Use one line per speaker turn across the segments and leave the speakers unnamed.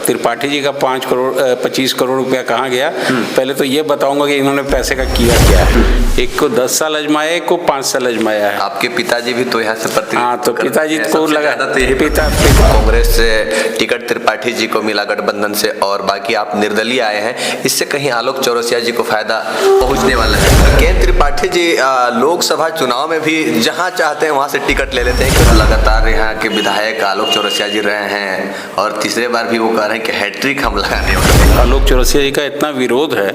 त्रिपाठी जी का 25 करोड़ रुपया कहाँ गया, पहले तो ये बताऊंगा कि इन्होंने पैसे का किया क्या है। एक को 10 साल अजमाया, एक को 5 साल अजमाया है।
आपके पिताजी भी तो यहाँ से
हाँ, तो पिताजी को लगा
पिता कांग्रेस से टिकट त्रिपाठी जी को मिला गठबंधन से, और बाकी आप निर्दलीय आए हैं। इससे कहीं आलोक चौरसिया जी को फायदा पहुंचने वाला है। के त्रिपाठी जी लोकसभा चुनाव में भी जहां चाहते हैं वहां से टिकट ले लेते हैं, क्योंकि लगातार यहाँ के विधायक आलोक चौरसिया जी रहे हैं और तीसरे बार भी वो कह रहे हैं कि हैट्रिक हम लगाने वाले हैं।
आलोक चौरसिया जी का इतना विरोध है,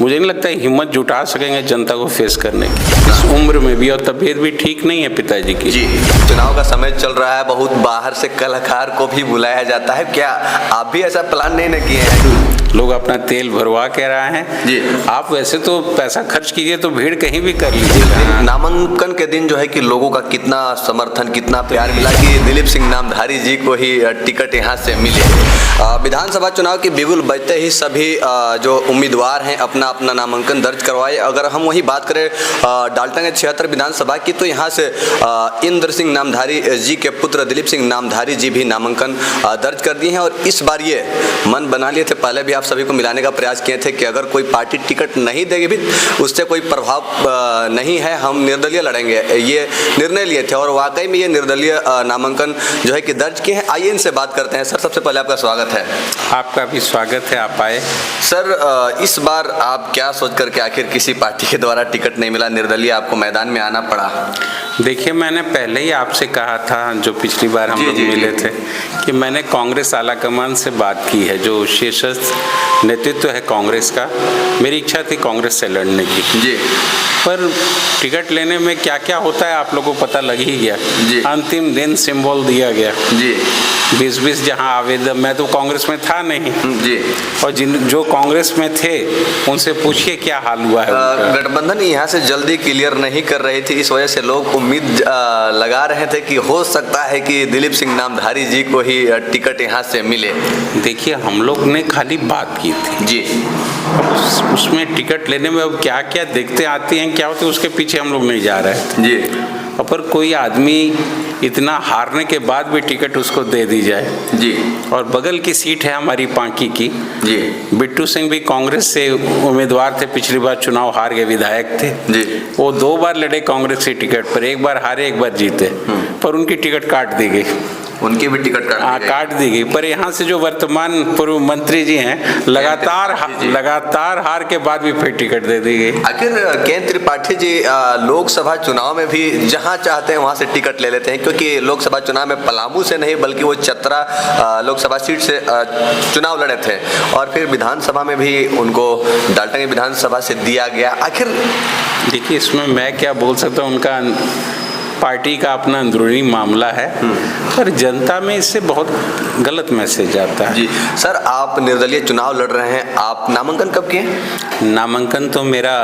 मुझे नहीं लगता हिम्मत जुटा सकेंगे जनता को फेस करने की इस उम्र में भी, और तबीयत भी ठीक नहीं है पिताजी की।
जी, चुनाव का समय चल रहा है, बहुत बाहर से कलाकार को भी बुलाया जाता है, क्या आप भी ऐसा प्लान नहीं किए हैं?
लोग अपना तेल भरवा के रहे हैं
जी।
आप वैसे तो पैसा खर्च कीजिए तो भीड़ कहीं भी कर लीजिएगा।
नामांकन के दिन जो है कि लोगों का कितना समर्थन, कितना प्यार मिला कि दिलीप सिंह नामधारी जी को ही टिकट यहाँ से मिले। विधानसभा चुनाव की बिगुल बजते ही सभी जो उम्मीदवार हैं अपना अपना नामांकन दर्ज करवाए। अगर हम वही बात करें डाल्टनगंज 76 विधानसभा की, तो यहाँ से इंद्र सिंह नामधारी जी के पुत्र दिलीप सिंह नामधारी जी भी नामांकन दर्ज कर दिए हैं। और इस बार ये मन बना लिए थे, पहले भी आप सभी को मिलाने का प्रयास किए थे कि अगर कोई पार्टी टिकट नहीं देगी भी उससे कोई प्रभाव नहीं है, हम निर्दलीय लड़ेंगे, ये निर्णय लिए थे। और वाकई में ये निर्दलीय नामांकन जो है कि दर्ज किए हैं। आइए इनसे बात करते हैं। सर, सबसे पहले आपका स्वागत है।
आपका भी स्वागत है, आप आए।
सर, इस बार आप क्या सोच कर के आखिर किसी पार्टी के द्वारा टिकट नहीं मिला, निर्दलीय आपको मैदान में आना पड़ा?
देखिए, मैंने पहले ही आपसे कहा था जो पिछली बार हम लोग मिले थे कि मैंने कांग्रेस आलाकमान से बात की है, जो शीर्ष नेतृत्व है कांग्रेस का। मेरी इच्छा थी कांग्रेस से लड़ने की
जी,
पर टिकट लेने में क्या क्या होता है आप लोगों को पता लग ही गया
जी।
अंतिम दिन सिंबल दिया गया
जी,
20 जहां आवेदन, मैं तो कांग्रेस में था नहीं
जी,
और जो कांग्रेस में थे उनसे पूछिए क्या हाल हुआ है।
गठबंधन यहाँ से जल्दी क्लियर नहीं कर रही थी, इस वजह से लोग उम्मीद लगा रहे थे कि हो सकता है कि दिलीप सिंह नामधारी जी को ही टिकट यहाँ से मिले।
देखिए, हम लोग ने खाली बात की थी
जी,
उसमें टिकट लेने में अब क्या क्या देखते आती हैं, क्या होते उसके पीछे हम लोग नहीं जा रहे थे
जी।
पर कोई आदमी इतना हारने के बाद भी टिकट उसको दे दी जाए
जी,
और बगल की सीट है हमारी पांकी की
जी,
बिट्टू सिंह भी कांग्रेस से उम्मीदवार थे, पिछली बार चुनाव हार गए, विधायक थे
जी।
वो 2 बार लड़े कांग्रेस की टिकट पर, एक बार हारे एक बार जीते, पर उनकी टिकट काट दी गई।
उनकी भी टिकट
काट दी गई। पर यहाँ से जो वर्तमान पूर्व मंत्री जी हैं लगातार हार के बाद भी फिर टिकट दे दी गई।
आखिर के त्रिपाठी जी लोकसभा चुनाव में भी जहां चाहते हैं वहां से टिकट ले लेते हैं, क्योंकि लोकसभा चुनाव में पलामू से नहीं बल्कि वो चतरा लोकसभा सीट से चुनाव लड़े थे, और फिर विधानसभा में भी उनको डाल्टनगंज विधानसभा से दिया गया। आखिर
देखिए, इसमें मैं क्या बोल सकता हूँ, उनका पार्टी का अपना अंदरूनी मामला है, पर जनता में इससे बहुत गलत मैसेज आता है।
जी सर, आप निर्दलीय चुनाव लड़ रहे हैं, आप नामांकन कब किए?
नामांकन तो मेरा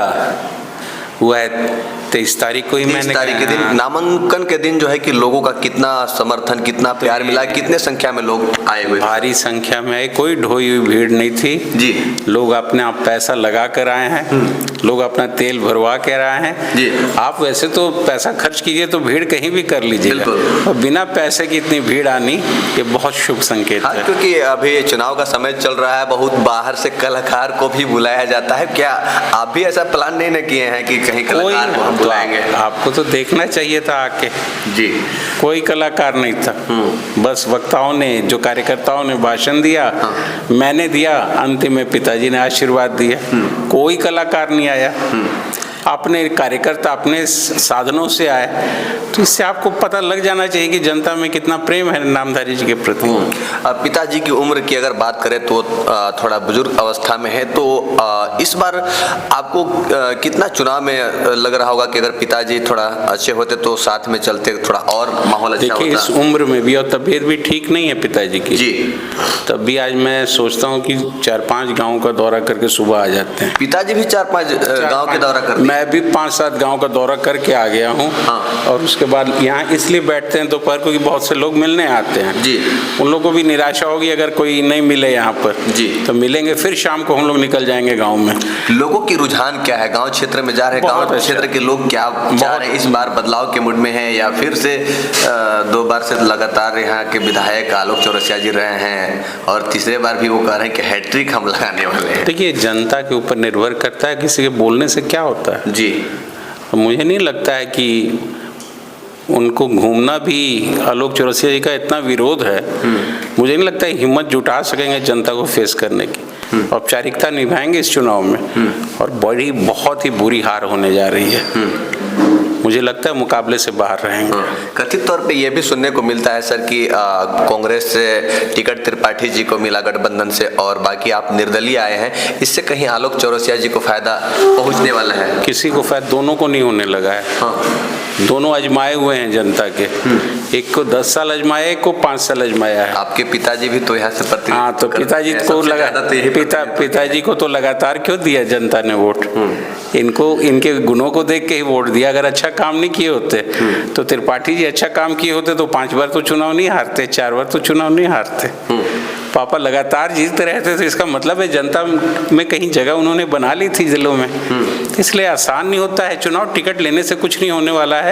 हुआ है 23 तारीख को ही।
23 तारीख के दिन नामांकन के दिन जो है कि लोगों का कितना समर्थन, कितना प्यार मिला, कितने संख्या में लोग आए हुए?
भारी संख्या में आए, कोई ढोई हुई भीड़ नहीं थी
जी।
लोग अपने आप पैसा लगा कर आए हैं, लोग अपना तेल भरवा के आए हैं
जी।
आप वैसे तो पैसा खर्च कीजिए तो भीड़ कहीं भी कर लीजिएगा, और बिना पैसे की इतनी भीड़ आनी ये बहुत शुभ संकेत है।
क्योंकि अभी चुनाव का समय चल रहा है, बहुत बाहर से कलाकार को भी बुलाया जाता है, क्या आप भी ऐसा प्लान नहीं किए हैं कि कहीं कलाकार को हम बुलाएंगे?
आपको तो देखना चाहिए था आके
जी।
कोई कलाकार नहीं था, बस वक्ताओं ने, जो कार्यकर्ताओं ने भाषण दिया, मैंने दिया, अंतिम में पिताजी ने आशीर्वाद दिया, कोई कलाकार नहीं आया। अपने कार्यकर्ता अपने साधनों से आए, तो इससे आपको पता लग जाना चाहिए कि जनता में कितना प्रेम है नामधारी जी के प्रति।
पिताजी की उम्र की अगर बात करें तो थोड़ा बुजुर्ग अवस्था में है, तो इस बार आपको कितना चुनाव में लग रहा होगा कि अगर पिताजी थोड़ा अच्छे होते तो साथ में चलते, थोड़ा और माहौल अच्छा होता?
देखिए, इस उम्र में भी और तबीयत भी ठीक नहीं है पिताजी की
जी,
तब भी आज मैं सोचता हूँ कि 4-5 गाँव का दौरा करके सुबह आ जाते हैं।
पिताजी भी 4-5 गाँव के दौरा करते हैं?
मैं भी 5-7 गांव का दौरा करके आ गया हूँ।
हाँ।
और उसके बाद यहाँ इसलिए बैठते हैं दोपहर को कि बहुत से लोग मिलने आते हैं
जी।
उन लोगों को भी निराशा होगी अगर कोई नहीं मिले यहाँ पर
जी।
तो मिलेंगे, फिर शाम को हम लोग निकल जाएंगे गाँव में।
लोगों की रुझान क्या है, गांव क्षेत्र में जा रहे हैं, गांव क्षेत्र के लोग क्या चाह रहे हैं, इस बार बदलाव के मूड में हैं या फिर से 2 बार से लगातार यहाँ के विधायक आलोक चौरसिया जी रहे हैं और तीसरे बार भी वो कह रहे हैं कि हैट्रिक हम लगाने वाले हैं?
देखिए, जनता के ऊपर निर्भर करता है, किसी के बोलने से क्या होता है
जी।
मुझे नहीं लगता है कि उनको घूमना भी, आलोक चौरसिया जी का इतना विरोध है, मुझे नहीं लगता है हिम्मत जुटा सकेंगे जनता को फेस करने की। औपचारिकता निभाएंगे इस चुनाव में और बहुत ही बुरी हार होने जा रही है। मुझे लगता है मुकाबले से बाहर रहेंगे।
कथित तौर पे ये भी सुनने को मिलता है सर कि कांग्रेस से टिकट त्रिपाठी जी को मिला गठबंधन से और बाकी आप निर्दलीय आए हैं, इससे कहीं आलोक चौरसिया जी को फायदा पहुंचने वाला है?
किसी को फायदा, दोनों को नहीं होने लगा है।
हाँ।
दोनों आजमाए हुए हैं जनता के, एक को 10 साल आजमाया, एक को 5 साल आजमाया है।
आपके पिताजी भी तो यहाँ से
हाँ, तो पिताजी को पिताजी को तो लगातार क्यों दिया जनता ने वोट? इनको, इनके गुणों को देख के ही वोट दिया। अगर अच्छा काम नहीं किए होते तो त्रिपाठी जी अच्छा काम किए होते तो 5 बार तो चुनाव नहीं हारते, 4 बार तो चुनाव नहीं हारते। पापा लगातार जीतते रहते थे, इसका मतलब है जनता में कहीं जगह उन्होंने बना ली थी जिलों में। इसलिए आसान नहीं होता है चुनाव, टिकट लेने से कुछ नहीं होने वाला है।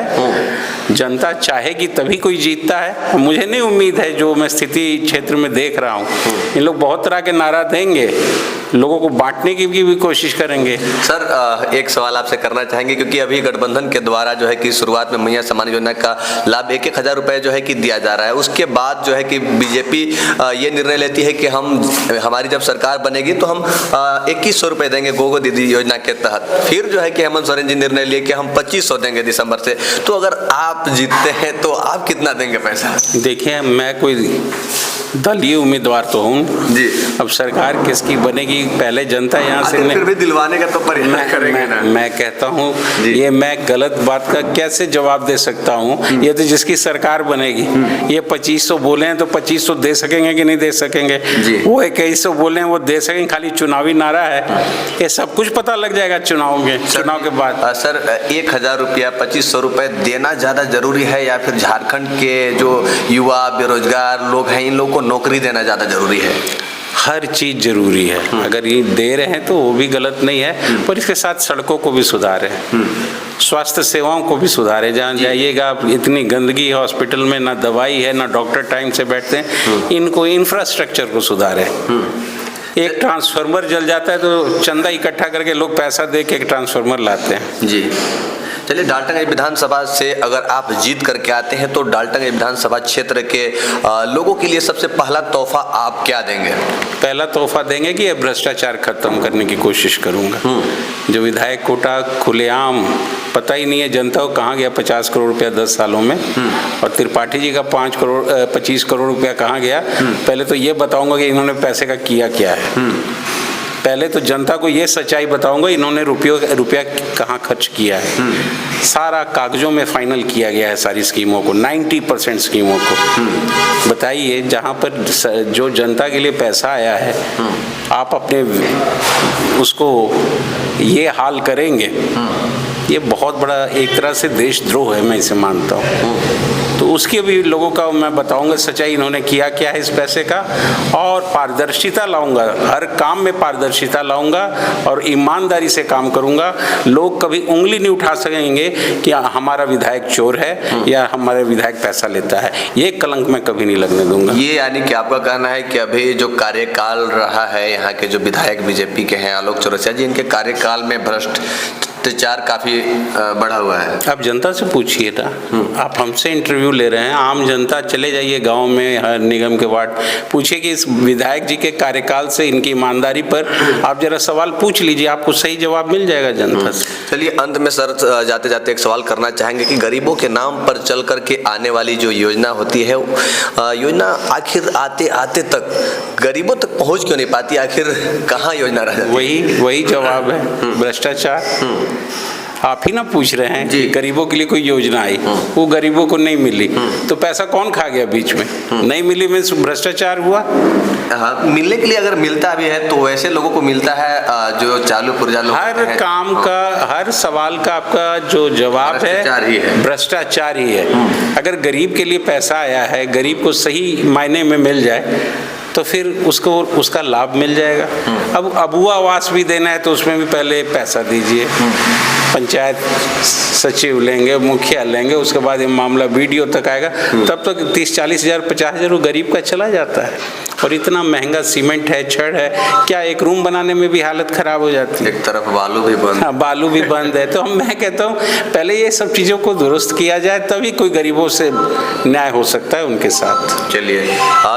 जनता चाहेगी तभी कोई जीतता है। मुझे नहीं उम्मीद है, जो मैं स्थिति क्षेत्र में देख रहा हूँ, इन लोग बहुत तरह के नारा देंगे, लोगों को बांटने की भी कोशिश करेंगे।
सर, एक सवाल आपसे करना चाहेंगे क्योंकि अभी गठबंधन के द्वारा जो है कि शुरुआत में मैया सम्मान योजना का लाभ 1-1 हज़ार रुपये जो है कि दिया जा रहा है। उसके बाद जो है कि बीजेपी ये निर्णय लेती है कि हमारी जब सरकार बनेगी तो हम 2100 रुपये देंगे गोगो दीदी योजना के तहत। फिर जो है कि हेमंत सोरेन जी निर्णय लिए कि हम 2500 देंगे दिसंबर से। तो अगर आप जीतते हैं तो आप कितना देंगे पैसा? देखिए,
मैं कोई दलीय उम्मीदवार तो हूँ
जी।
अब सरकार किसकी बनेगी पहले जनता यहाँ से
फिर भी दिलवाने का तो प्रयास करेंगे ना।
मैं कहता हूँ ये मैं गलत बात का कैसे जवाब दे सकता हूँ? ये तो जिसकी सरकार बनेगी, ये 2500 बोले हैं तो 2500 दे सकेंगे कि नहीं दे सकेंगे? वो 2100 बोले हैं वो दे सकेंगे? खाली चुनावी नारा है, ये सब कुछ पता लग जाएगा चुनाव के बाद।
सर, 1000 रुपया 2500 रुपये देना ज़्यादा जरूरी है या फिर झारखंड के जो युवा बेरोजगार लोग हैं इन लोगों को नौकरी देना ज़्यादा जरूरी है?
हर चीज़ जरूरी है। अगर ये दे रहे हैं तो वो भी गलत नहीं है, पर इसके साथ सड़कों को भी सुधारें, स्वास्थ्य सेवाओं को भी सुधारें। जहाँ जाइएगा आप, इतनी गंदगी हॉस्पिटल में, ना दवाई है ना डॉक्टर टाइम से बैठते हैं। इनको इंफ्रास्ट्रक्चर को सुधारें। एक ट्रांसफार्मर जल जाता है तो चंदा इकट्ठा करके लोग पैसा दे के एक ट्रांसफार्मर लाते हैं। जी।
चलिए, डाल्टनगंज विधानसभा से अगर आप जीत करके आते हैं तो डाल्टनगंज विधानसभा क्षेत्र के लोगों के लिए सबसे पहला तोहफा आप क्या देंगे?
पहला तोहफा देंगे कि ये भ्रष्टाचार खत्म करने की कोशिश करूंगा। जो विधायक कोटा खुलेआम, पता ही नहीं है जनता को कहाँ गया 50 करोड़ रुपया 10 सालों में, और त्रिपाठी जी का 25 करोड़ रुपया कहाँ गया। पहले तो ये बताऊंगा कि इन्होंने पैसे का किया क्या है। पहले तो जनता को ये सच्चाई बताऊंगा इन्होंने रुपया कहाँ खर्च किया है। सारा कागजों में फाइनल किया गया है सारी स्कीमों को, 90% स्कीमों को। बताइए, जहाँ पर जो जनता के लिए पैसा आया है आप अपने उसको ये हाल करेंगे, ये बहुत बड़ा एक तरह से देशद्रोह है, मैं इसे मानता हूँ। तो उसके भी लोगों का मैं बताऊंगा सच्चाई, इन्होंने किया क्या है इस पैसे का, और पारदर्शिता लाऊंगा, हर काम में पारदर्शिता लाऊंगा और ईमानदारी से काम करूंगा। लोग कभी उंगली नहीं उठा सकेंगे कि हमारा विधायक चोर है या हमारा विधायक पैसा लेता है, ये कलंक मैं कभी नहीं लगने दूंगा।
ये यानी कि आपका कहना है कि अभी जो कार्यकाल रहा है यहाँ के जो विधायक बीजेपी के हैं आलोक चौरसिया जी, इनके कार्यकाल में भ्रष्टाचार काफी बढ़ा हुआ है।
आप जनता से पूछिए ना, आप हमसे इंटरव्यू ले रहे हैं, आम जनता चले जाइए गांव में, हर निगम के वार्ड, पूछिए कि इस विधायक जी के कार्यकाल से इनकी ईमानदारी पर आप जरा सवाल पूछ लीजिए, आपको सही जवाब मिल जाएगा जनता से।
चलिए, अंत में सर जाते जाते एक सवाल करना चाहेंगे कि गरीबों के नाम पर चल करके आने वाली जो योजना होती है, योजना आखिर आते आते तक गरीबों तक पहुँच क्यों नहीं पाती? आखिर कहाँ योजना रह जाती है?
वही जवाब है, भ्रष्टाचार। आप ही ना पूछ रहे हैं
जी।
कि गरीबों के लिए कोई योजना आई, वो गरीबों को नहीं मिली, तो पैसा कौन खा गया बीच में? नहीं मिली में भ्रष्टाचार हुआ।
हाँ, मिलने के लिए अगर मिलता भी है तो वैसे लोगों को मिलता है जो चालू पुर्जा लोग
हर
हैं।
काम का, हर सवाल का आपका जो जवाब
भ्रष्टाचार ही है।
भ्रष्टाचार ही है। अगर गरीब के लिए पैसा आया है, गरीब को सही मायने में मिल जाए तो फिर उसको उसका लाभ मिल जाएगा। अब अबुआ आवास भी देना है तो उसमें भी पहले पैसा दीजिए, पंचायत सचिव लेंगे, मुखिया लेंगे, उसके बाद ये मामला वीडियो तक आएगा, तब तक 30-40 हज़ार 50 हज़ार वो गरीब का चला जाता है। और इतना महंगा सीमेंट है, छड़ है, क्या एक रूम बनाने में भी हालत खराब हो जाती है।
एक तरफ बालू भी बंद।
हाँ, बालू भी बंद है। तो मैं कहता हूँ पहले ये सब चीज़ों को दुरुस्त किया जाए, तभी कोई गरीबों से न्याय हो सकता है उनके साथ।
चलिए,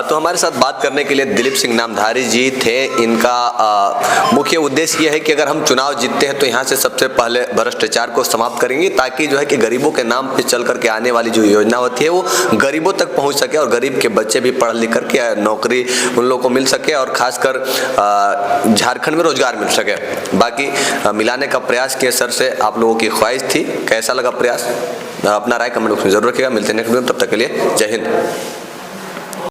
तो हमारे साथ बात करने के लिए दिलीप सिंह नामधारी जी थे। इनका मुख्य उद्देश्य ये है कि अगर हम चुनाव जीतते हैं तो यहाँ से सबसे पहले भ्रष्टाचार को समाप्त करेंगे, ताकि जो है कि गरीबों के नाम पे चल करके आने वाली जो योजना होती है वो गरीबों तक पहुँच सके और गरीब के बच्चे भी पढ़ लिख करके नौकरी उन लोगों को मिल सके और खासकर झारखंड में रोजगार मिल सके। बाकी मिलाने का प्रयास किए सर से आप लोगों की ख्वाहिश थी। कैसा लगा प्रयास? अपना राय कमेंट बॉक्स में जरूर रखिएगा। मिलते हैं नेक्स्ट वीडियो में, तब तक के लिए जय हिंद।